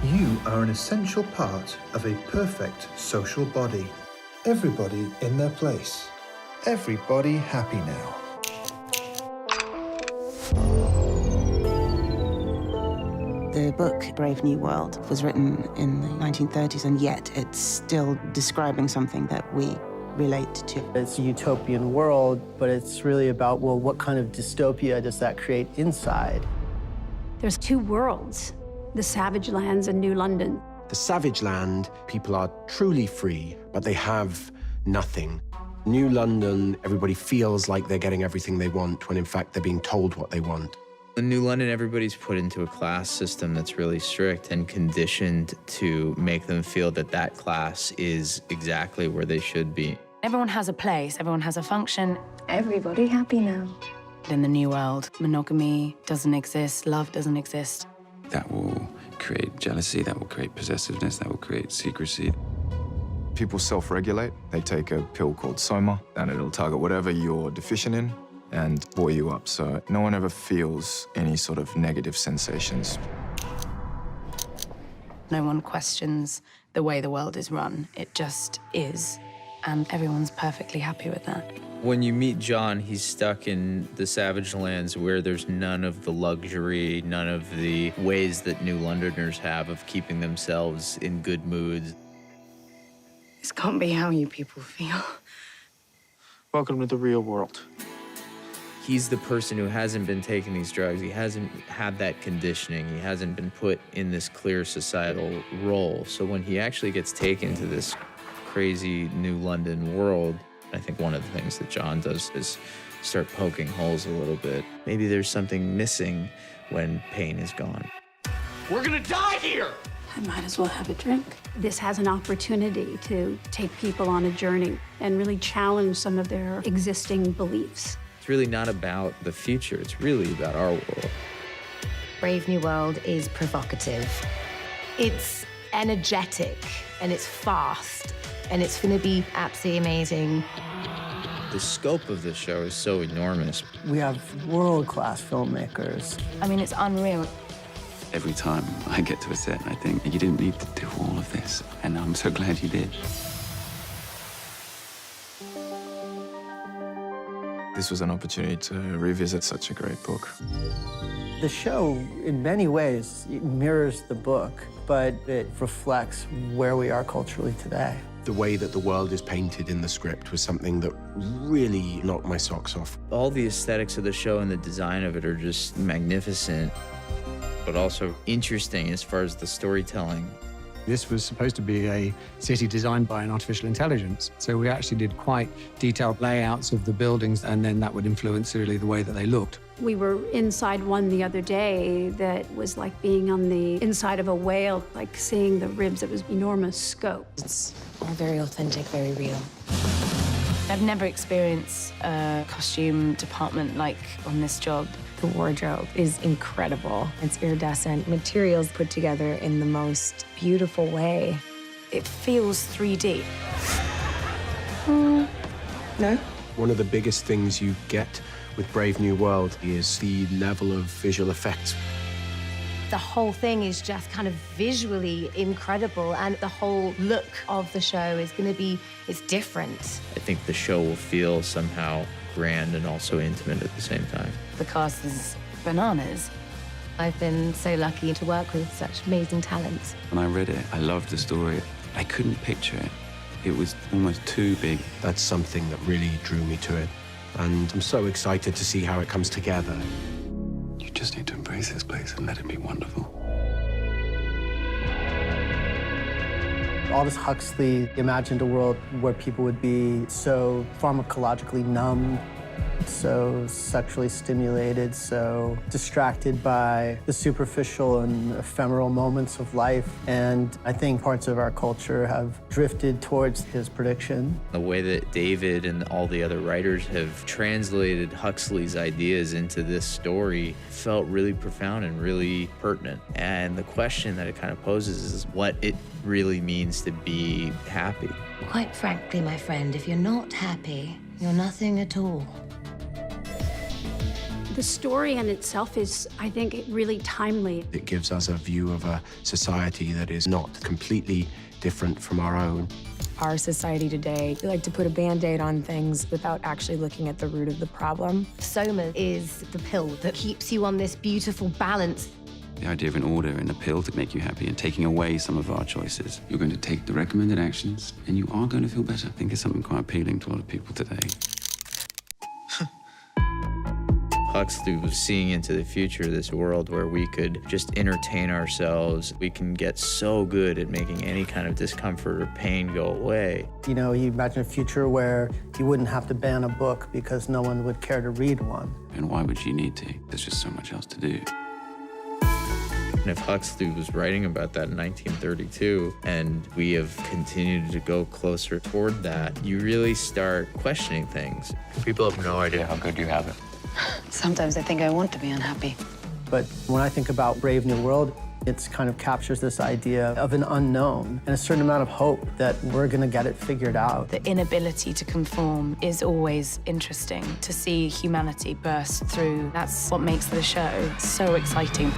You are an essential part of a perfect social body. Everybody in their place. Everybody happy now. The book, Brave New World, was written in the 1930s, and yet it's still describing something that we relate to. It's a utopian world, but it's really about, well, what kind of dystopia does that create inside? There's two worlds, the savage lands and New London. The savage land, people are truly free, but they have nothing. New London, everybody feels like they're getting everything they want, when in fact they're being told what they want. In New London, everybody's put into a class system that's really strict and conditioned to make them feel that that class is exactly where they should be. Everyone has a place, everyone has a function. Everybody happy now. In the New World, monogamy doesn't exist, love doesn't exist. That will create jealousy, that will create possessiveness, that will create secrecy. People self-regulate. They take a pill called Soma, and it'll target whatever you're deficient in and buoy you up, so no one ever feels any sort of negative sensations. No one questions the way the world is run. It just is, and everyone's perfectly happy with that. When you meet John, he's stuck in the savage lands where there's none of the luxury, none of the ways that New Londoners have of keeping themselves in good moods. This can't be how you people feel. Welcome to the real world. He's the person who hasn't been taking these drugs. He hasn't had that conditioning. He hasn't been put in this clear societal role. So when he actually gets taken to this crazy New London world, I think one of the things that John does is start poking holes a little bit. Maybe there's something missing when pain is gone. We're gonna die here! I might as well have a drink. This has an opportunity to take people on a journey and really challenge some of their existing beliefs. It's really not about the future. It's really about our world. Brave New World is provocative. It's energetic, and it's fast, and it's gonna be absolutely amazing. The scope of this show is so enormous. We have world-class filmmakers. I mean, it's unreal. Every time I get to a set, I think, you didn't need to do all of this, and I'm so glad you did. This was an opportunity to revisit such a great book. The show, in many ways, it mirrors the book, but it reflects where we are culturally today. The way that the world is painted in the script was something that really knocked my socks off. All the aesthetics of the show and the design of it are just magnificent, but also interesting as far as the storytelling. This was supposed to be a city designed by an artificial intelligence. So we actually did quite detailed layouts of the buildings, and then that would influence really the way that they looked. We were inside one the other day that was like being on the inside of a whale, like seeing the ribs. It was enormous scope. It's all very authentic, very real. I've never experienced a costume department like on this job. The wardrobe is incredible. It's iridescent, materials put together in the most beautiful way. It feels 3D. No? One of the biggest things you get with Brave New World is the level of visual effects. The whole thing is just kind of visually incredible, and the whole look of the show is going to be, it's different. I think the show will feel somehow grand and also intimate at the same time. The cast is bananas. I've been so lucky to work with such amazing talent. When I read it, I loved the story. I couldn't picture it. It was almost too big. That's something that really drew me to it. And I'm so excited to see how it comes together. You just need to embrace this place and let it be wonderful. Aldous Huxley imagined a world where people would be so pharmacologically numb, so sexually stimulated, so distracted by the superficial and ephemeral moments of life. And I think parts of our culture have drifted towards his prediction. The way that David and all the other writers have translated Huxley's ideas into this story felt really profound and really pertinent. And the question that it kind of poses is what it really means to be happy. Quite frankly, my friend, if you're not happy, you're nothing at all. The story in itself is, I think, really timely. It gives us a view of a society that is not completely different from our own. Our society today, we like to put a Band-Aid on things without actually looking at the root of the problem. Soma is the pill that keeps you on this beautiful balance. The idea of an order and a pill to make you happy and taking away some of our choices. You're going to take the recommended actions and you are going to feel better. I think it's something quite appealing to a lot of people today. Huxley was seeing into the future, this world where we could just entertain ourselves. We can get so good at making any kind of discomfort or pain go away. You know, you imagine a future where you wouldn't have to ban a book because no one would care to read one. And why would you need to? There's just so much else to do. And if Huxley was writing about that in 1932, and we have continued to go closer toward that, you really start questioning things. People have no idea how good you have it. Sometimes I think I want to be unhappy. But when I think about Brave New World, it kind of captures this idea of an unknown and a certain amount of hope that we're going to get it figured out. The inability to conform is always interesting. To see humanity burst through, that's what makes the show so exciting.